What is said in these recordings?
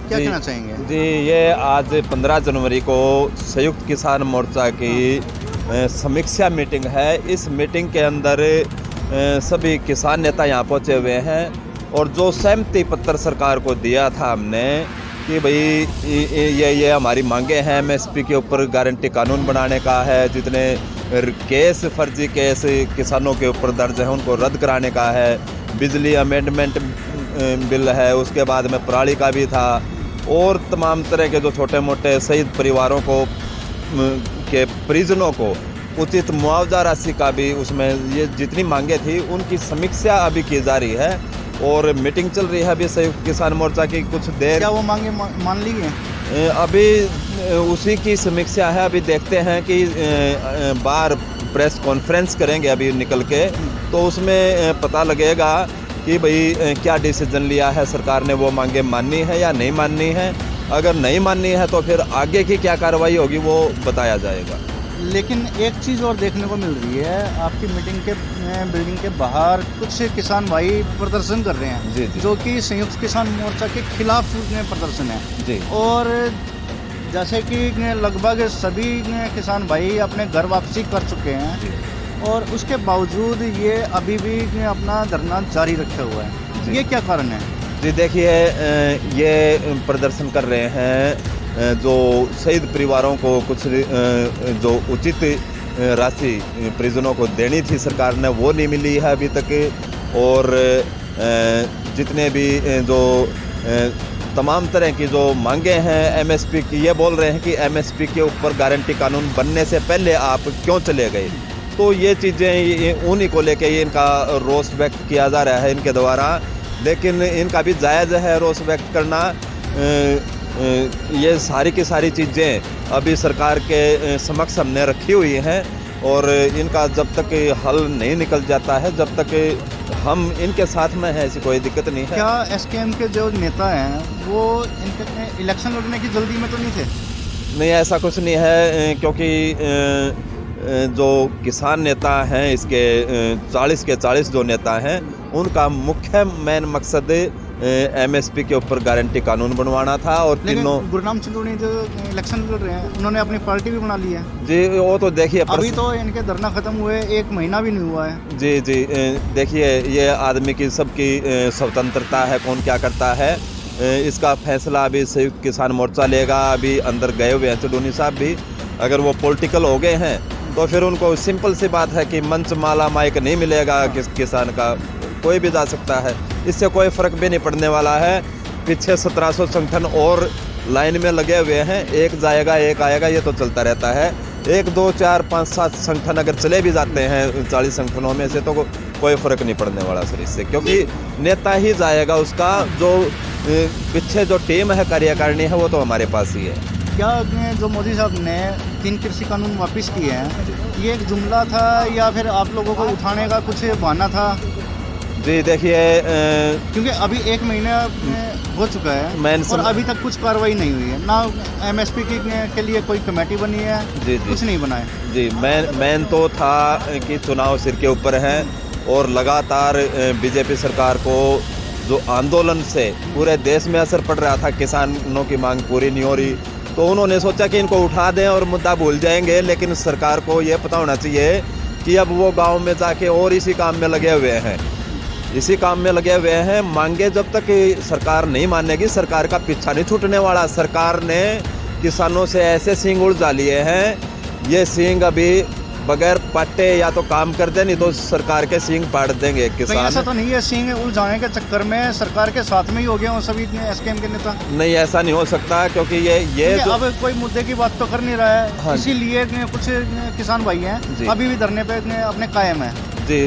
क्या जी, कहना चाहेंगे? जी, ये आज 15 जनवरी को संयुक्त किसान मोर्चा की समीक्षा मीटिंग है। इस मीटिंग के अंदर सभी किसान नेता यहाँ पहुँचे हुए हैं और जो सहमति पत्र सरकार को दिया था हमने कि भाई ये हमारी मांगे हैं, एमएसपी के ऊपर गारंटी कानून बनाने का है, जितने केस फर्जी केस किसानों के ऊपर दर्ज हैं उनको रद्द कराने का है, बिजली अमेंडमेंट बिल है, उसके बाद में पराली का भी था और तमाम तरह के जो छोटे मोटे शहीद परिवारों को के परिजनों को उचित मुआवजा राशि का भी उसमें ये जितनी मांगे थी उनकी समीक्षा अभी की जा रही है और मीटिंग चल रही है अभी संयुक्त किसान मोर्चा की। कुछ देर क्या वो मांगे मान ली गई? अभी उसी की समीक्षा है। अभी देखते हैं कि बाहर प्रेस कॉन्फ्रेंस करेंगे अभी निकल के, तो उसमें पता लगेगा कि भाई क्या डिसीजन लिया है सरकार ने, वो मांगे माननी है या नहीं माननी है। अगर नहीं माननी है तो फिर आगे की क्या कार्रवाई होगी वो बताया जाएगा। लेकिन एक चीज़ और देखने को मिल रही है, आपकी मीटिंग के बिल्डिंग के बाहर कुछ किसान भाई प्रदर्शन कर रहे हैं, जी, जी। जो कि संयुक्त किसान मोर्चा के खिलाफ प्रदर्शन है जी। और जैसे कि लगभग सभी किसान भाई अपने घर वापसी कर चुके हैं और उसके बावजूद ये अभी भी अपना धरना जारी रखे हुआ है। ये क्या कारण है? जी देखिए, ये प्रदर्शन कर रहे हैं जो शहीद परिवारों को कुछ जो उचित राशि परिजनों को देनी थी सरकार ने वो नहीं मिली है अभी तक और जितने भी जो तमाम तरह की जो मांगे हैं एमएसपी की, ये बोल रहे हैं कि एमएसपी के ऊपर गारंटी कानून बनने से पहले आप क्यों चले गए। तो ये चीज़ें उन्हीं को लेके इनका रोष व्यक्त किया जा रहा है इनके द्वारा, लेकिन इनका भी जायज़ है रोष व्यक्त करना। ये सारी की सारी चीज़ें अभी सरकार के समक्ष हमने रखी हुई हैं और इनका जब तक हल नहीं निकल जाता है, जब तक हम इनके साथ में हैं, ऐसी कोई दिक्कत नहीं है। क्या एसकेएम के जो नेता हैं वो इनके इलेक्शन लड़ने की जल्दी में तो नहीं थे? नहीं, ऐसा कुछ नहीं है, क्योंकि जो किसान नेता हैं इसके 40 के 40 जो नेता हैं उनका मुख्य मेन मकसद एमएसपी के ऊपर गारंटी कानून बनवाना था और तीनों। गुरनाम सिंह जो इलेक्शन लड़ रहे हैं उन्होंने अपनी पार्टी भी बना ली है। जी, वो तो देखिए अभी तो इनके धरना खत्म हुए 1 महीना भी नहीं हुआ है। जी जी, देखिए ये आदमी की सबकी स्वतंत्रता है, कौन क्या करता है इसका फैसला अभी संयुक्त किसान मोर्चा लेगा। अभी अंदर गए हुए हैं चुडूनी साहब भी, अगर वो पॉलिटिकल हो गए हैं तो फिर उनको सिंपल सी बात है कि मंच माला माइक नहीं मिलेगा किसान का, कोई भी जा सकता है, इससे कोई फ़र्क भी नहीं पड़ने वाला है। पीछे 1700 संगठन और लाइन में लगे हुए हैं, एक जाएगा एक आएगा, ये तो चलता रहता है। 1 2 4 5 7 संगठन अगर चले भी जाते हैं 40 संगठनों में से तो कोई फ़र्क नहीं पड़ने वाला सर इससे, क्योंकि नेता ही जाएगा, उसका जो पीछे जो टीम है कार्यकारिणी है वो तो हमारे पास ही है। क्या जो मोदी साहब ने 3 कृषि कानून वापस किए हैं, ये एक जुमला था या फिर आप लोगों को उठाने का कुछ बहाना था? जी देखिए, क्योंकि अभी 1 महीना हो चुका है और अभी तक कुछ कार्रवाई नहीं हुई है, ना एमएसपी के लिए कोई कमेटी बनी है। जी, कुछ नहीं बना है। जी, मैन तो था कि चुनाव सिर के ऊपर है और लगातार बीजेपी सरकार को जो आंदोलन से पूरे देश में असर पड़ रहा था, किसानों की मांग पूरी नहीं हो रही, तो उन्होंने सोचा कि इनको उठा दें और मुद्दा भूल जाएंगे। लेकिन सरकार को ये पता होना चाहिए कि अब वो गांव में जाके और इसी काम में लगे हुए हैं, इसी काम में लगे हुए हैं। मांगे जब तक सरकार नहीं मानेगी, सरकार का पीछा नहीं छूटने वाला। सरकार ने किसानों से ऐसे सींग उलझा लिए हैं, ये सींग अभी बगैर पाटे या तो काम कर दे, नहीं तो सरकार के सींग पाट देंगे किसान। ऐसा तो नहीं है सींग उलझाने के चक्कर में सरकार के साथ में ही हो गए हो सभी एसकेएम के नेता? नहीं, ऐसा नहीं हो सकता, क्योंकि ये अब कोई मुद्दे की बात तो कर नहीं रहा है। हाँ, इसीलिए कुछ किसान भाई हैं अभी भी धरने पे अपने कायम है। जी,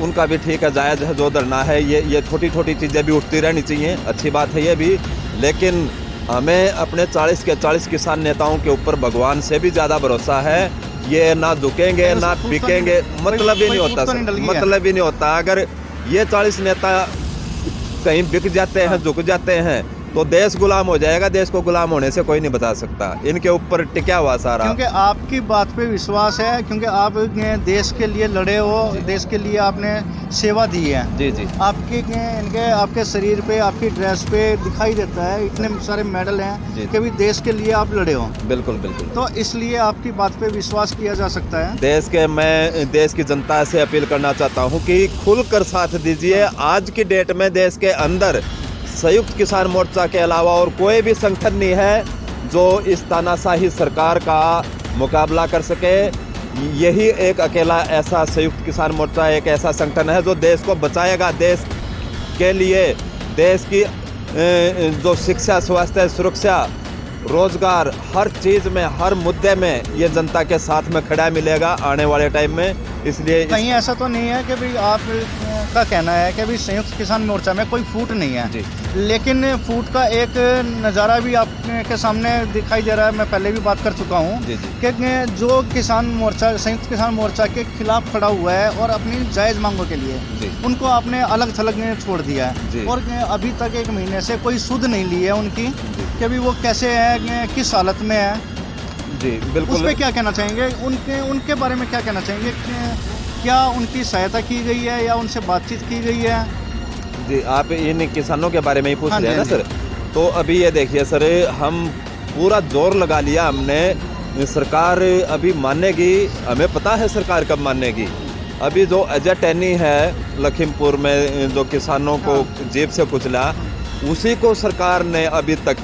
उनका भी ठीक है, जायज़ है जो धरना है। ये छोटी छोटी चीज़ें भी उठती रहनी चाहिए, अच्छी बात है ये भी, लेकिन हमें अपने 40 के 40 किसान नेताओं के ऊपर भगवान से भी ज़्यादा भरोसा है। ये ना झुकेंगे ना बिकेंगे, मतलब ही नहीं होता, मतलब ही नहीं होता। अगर ये 40 नेता कहीं बिक जाते हैं, झुक जाते हैं, तो देश गुलाम हो जाएगा। देश को गुलाम होने से कोई नहीं बचा सकता। इनके ऊपर टिका हुआ सारा। क्योंकि आपकी बात पे विश्वास है, क्योंकि आप देश के लिए लड़े हो, देश के लिए आपने सेवा दी है। जी जी आपके शरीर पे, आपकी ड्रेस पे दिखाई देता है, इतने सारे मेडल हैं कि भी देश के लिए आप लड़े हो। बिल्कुल बिल्कुल। तो इसलिए आपकी बात पे विश्वास किया जा सकता है। मैं देश की जनता से अपील करना चाहता हूं कि खुलकर साथ दीजिए। आज की डेट में देश के अंदर संयुक्त किसान मोर्चा के अलावा और कोई भी संगठन नहीं है जो इस तानाशाही सरकार का मुकाबला कर सके। यही एक अकेला ऐसा संयुक्त किसान मोर्चा एक ऐसा संगठन है जो देश को बचाएगा। देश के लिए देश की जो शिक्षा, स्वास्थ्य, सुरक्षा, रोजगार, हर चीज़ में, हर मुद्दे में ये जनता के साथ में खड़ा मिलेगा आने वाले टाइम में। इसलिए कहीं ऐसा तो नहीं है कि भाई आपका कहना है कि भाई संयुक्त किसान मोर्चा में कोई फूट नहीं है जी। लेकिन फूट का एक नज़ारा भी आपके सामने दिखाई दे रहा है। मैं पहले भी बात कर चुका हूँ कि जो किसान मोर्चा, संयुक्त किसान मोर्चा के खिलाफ खड़ा हुआ है और अपनी जायज़ मांगों के लिए उनको आपने अलग थलग छोड़ दिया है और अभी तक 1 महीने से कोई सुध नहीं ली है उनकी कि अभी वो कैसे है, किस हालत में है। जी बिल्कुल। उस पर क्या कहना चाहेंगे? उनके बारे में क्या कहना चाहेंगे? क्या उनकी सहायता की गई है या उनसे बातचीत की गई है? जी, आप इन किसानों के बारे में ही पूछ रहे हैं ना हाँ सर? तो अभी ये देखिए सर, हम पूरा जोर लगा लिया हमने। सरकार अभी मानेगी, हमें पता है सरकार कब मानेगी। अभी जो अजय टैनी है लखीमपुर में जो किसानों को जेब से कुचला, उसी को सरकार ने अभी तक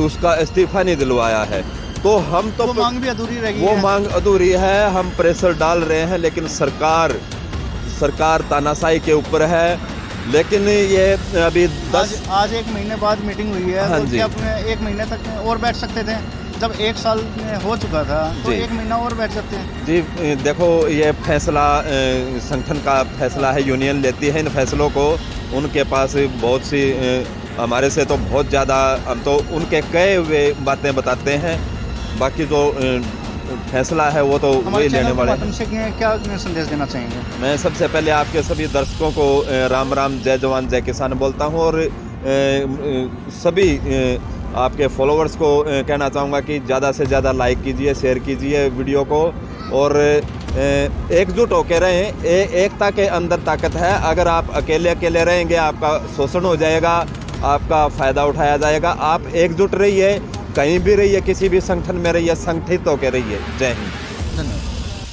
उसका इस्तीफा नहीं दिलवाया है। तो हम तो वो मांग भी अधूरी रही वो है। मांग अधूरी है। हम प्रेशर डाल रहे हैं लेकिन सरकार तानाशाही के ऊपर है। लेकिन ये अभी आज 1 महीने बाद मीटिंग हुई है। हाँ तो जी। क्या अपने 1 महीने तक और बैठ सकते थे? जब 1 साल हो चुका था तो 1 महीना और बैठ सकते हैं। जी देखो, ये फैसला संगठन का फैसला है, यूनियन लेती है इन फैसलों को। उनके पास बहुत सी हमारे से तो बहुत ज़्यादा, हम तो उनके कहे हुए बातें बताते हैं। बाकी जो फैसला है वो तो वही लेने वाले हैं। से क्या संदेश देना चाहेंगे? मैं सबसे पहले आपके सभी दर्शकों को राम राम, जय जवान जय किसान बोलता हूँ और सभी आपके फॉलोअर्स को कहना चाहूँगा कि ज़्यादा से ज़्यादा लाइक कीजिए, शेयर कीजिए वीडियो को और एकजुट होकर रहें। एकता के अंदर ताकत है। अगर आप अकेले अकेले रहेंगे आपका शोषण हो जाएगा, आपका फ़ायदा उठाया जाएगा। आप एकजुट रहिए, कहीं भी रहिए, किसी भी संगठन में रहिए, संगठित होकर रहिए। जय हिंद।